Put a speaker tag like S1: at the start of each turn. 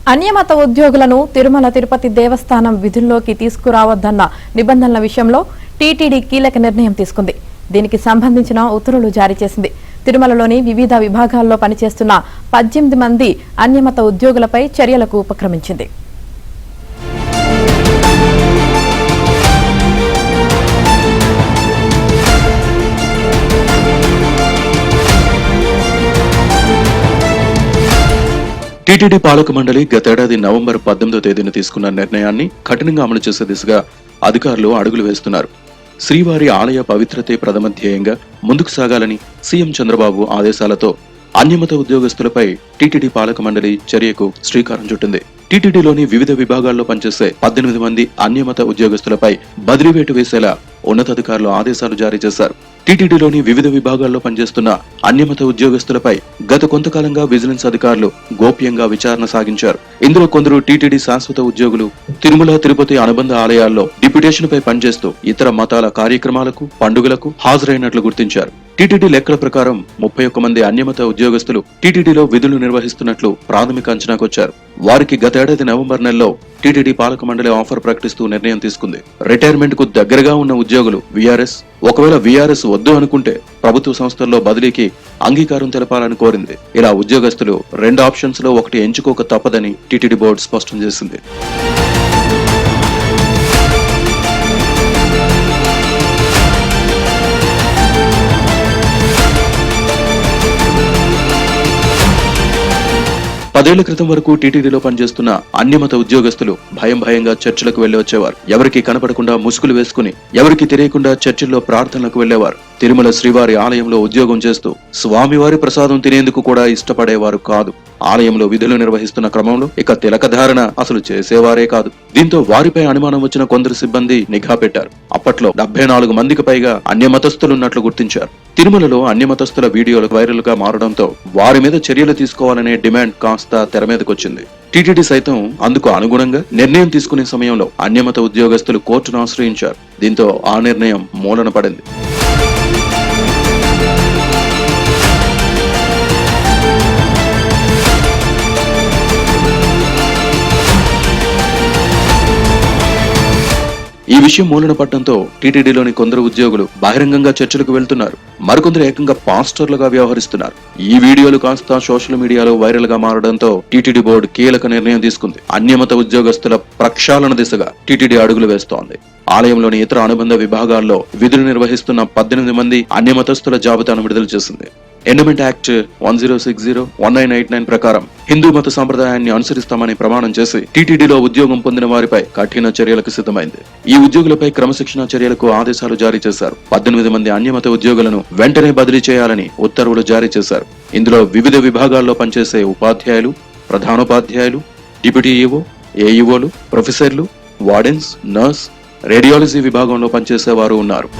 S1: అన్యమత ఉద్యోగులను తిరుమల తిరుపతి దేవస్థానం విధుల్లోకి తీసుకురావద్దన్న నిబంధనల విషయంలో టీటీడీ కీలక నిర్ణయం తీసుకుంది. దీనికి సంబంధించిన ఉత్తర్వులు జారీ చేసింది. తిరుమలలోని వివిధ విభాగాల్లో పనిచేస్తున్న 18 మంది అన్యమత ఉద్యోగులపై చర్యలకు ఉపక్రమించింది.
S2: టీటీడీ పాలక మండలి గతేడాది నవంబర్ 18వ తేదీన తీసుకున్న నిర్ణయాన్ని కఠినంగా అమలు చేసే దిశగా అధికారులు అడుగులు వేస్తున్నారు. శ్రీవారి ఆలయ పవిత్రతే ప్రథమ ధ్యేయంగా ముందుకు సాగాలని సీఎం చంద్రబాబు ఆదేశాలతో అన్యమత ఉద్యోగస్తులపై టీటీడీ పాలక మండలి చర్యకు శ్రీకారం చుట్టింది. టీటీడీలోని వివిధ విభాగాల్లో పనిచేసే 18 మంది అన్యమత ఉద్యోగస్తులపై బదిలీ వేటు వేసేలా ఉన్నతాధికారులు ఆదేశాలు జారీ చేశారు. టీటీడీలోని వివిధ విభాగాల్లో పనిచేస్తున్న అన్యమత ఉద్యోగస్తులపై గత కొంతకాలంగా విజిలెన్స్ అధికారులు గోప్యంగా విచారణ సాగించారు. ఇందులో కొందరు టీటీడీ శాశ్వత ఉద్యోగులు తిరుమల తిరుపతి అనుబంధ ఆలయాల్లో డిప్యుటేషన్ పై పనిచేస్తూ ఇతర మతాల కార్యక్రమాలకు పండుగలకు హాజరైనట్లు గుర్తించారు. టీటీడీ లెక్కల ప్రకారం 31 మంది అన్యమత ఉద్యోగస్తులు టీటీడీలో విధులు నిర్వహిస్తున్నట్లు ప్రాథమిక అంచనాకొచ్చారు. వారికి గతేడాది నవంబర్ నెలలో టీటీడీ పాలక మండలి ఆఫర్ ప్రకటిస్తూ నిర్ణయం తీసుకుంది. రిటైర్మెంట్ కు దగ్గరగా ఉన్న ఉద్యోగులు వీఆర్ఎస్, ఒకవేళ వీఆర్ఎస్ వద్దు అనుకుంటే ప్రభుత్వ సంస్థల్లో బదిలీకి అంగీకారం తెలపాలని కోరింది. ఇలా ఉద్యోగస్తులు 2 ఆప్షన్స్ లో ఒకటి ఎంచుకోక తప్పదని టీటీడీ బోర్డు స్పష్టం చేసింది. పదేళ్ల క్రితం వరకు టీటీడీలో పనిచేస్తున్న అన్యమత ఉద్యోగస్తులు భయంగా చర్చిలకు వెళ్లి వచ్చేవారు. ఎవరికి కనపడకుండా ముసుగులు వేసుకుని, ఎవరికి తెలియకుండా చర్చిల్లో ప్రార్థనలకు వెళ్లేవారు. తిరుమల శ్రీవారి ఆలయంలో ఉద్యోగం చేస్తూ స్వామివారి ప్రసాదం తినేందుకు కూడా ఇష్టపడేవారు కాదు. ఆలయంలో విధులు నిర్వహిస్తున్న క్రమంలో ఇక తిలకధారణ అసలు చేసేవారే కాదు. దీంతో వారిపై అనుమానం వచ్చిన కొందరు సిబ్బంది నిఘా పెట్టారు. అప్పట్లో 74 మందికి పైగా అన్యమతస్థులున్నట్లు గుర్తించారు. తిరుమలలో అన్యమతస్థుల వీడియోలు వైరల్ గా మారడంతో వారి మీద చర్యలు తీసుకోవాలనే డిమాండ్ కాస్త తెర మీదకొచ్చింది. టీటీడీ సైతం అందుకు అనుగుణంగా నిర్ణయం తీసుకునే సమయంలో అన్యమత ఉద్యోగస్తులు కోర్టును ఆశ్రయించారు. దీంతో ఆ నిర్ణయం మూలన పడింది. ఈ విషయం మూలన పడటంతో టీటీడీలోని కొందరు ఉద్యోగులు బహిరంగంగా చర్చలకు వెళ్తున్నారు. మరికొందరు ఏకంగా పాస్టర్లుగా వ్యవహరిస్తున్నారు. ఈ వీడియోలు కాస్త సోషల్ మీడియాలో వైరల్ గా మారడంతో టీటీడీ బోర్డు కీలక నిర్ణయం తీసుకుంది. అన్యమత ఉద్యోగస్తుల ప్రక్షాళన దిశగా టీటీడీ అడుగులు వేస్తోంది. ఆలయంలోని ఇతర అనుబంధ విభాగాల్లో విధులు నిర్వహిస్తున్న 18 మంది అన్యమతస్థుల జాబితాను విడుదల చేసింది. ఎండోమెంట్ యాక్ట్ 1060-1989 ప్రకారం హిందూ మత సంప్రదాయాన్ని అనుసరిస్తామని ప్రమాణం చేసి టీటీడీలో ఉద్యోగం పొందిన వారిపై కఠిన చర్యలకు సిద్ధమైంది. ఈ ఉద్యోగులపై క్రమశిక్షణ చర్యలకు ఆదేశాలు జారీ చేశారు. 18 మంది అన్యమత ఉద్యోగులను వెంటనే బదిలీ చేయాలని ఉత్తర్వులు జారీ చేశారు. ఇందులో వివిధ విభాగాల్లో పనిచేసే ఉపాధ్యాయులు, ప్రధానోపాధ్యాయులు, డిప్యూటీ ఈవో, ఏఈఓలు, ప్రొఫెసర్లు, వార్డెన్స్, నర్స్, రేడియాలజీ విభాగంలో పనిచేసేవారు ఉన్నారు.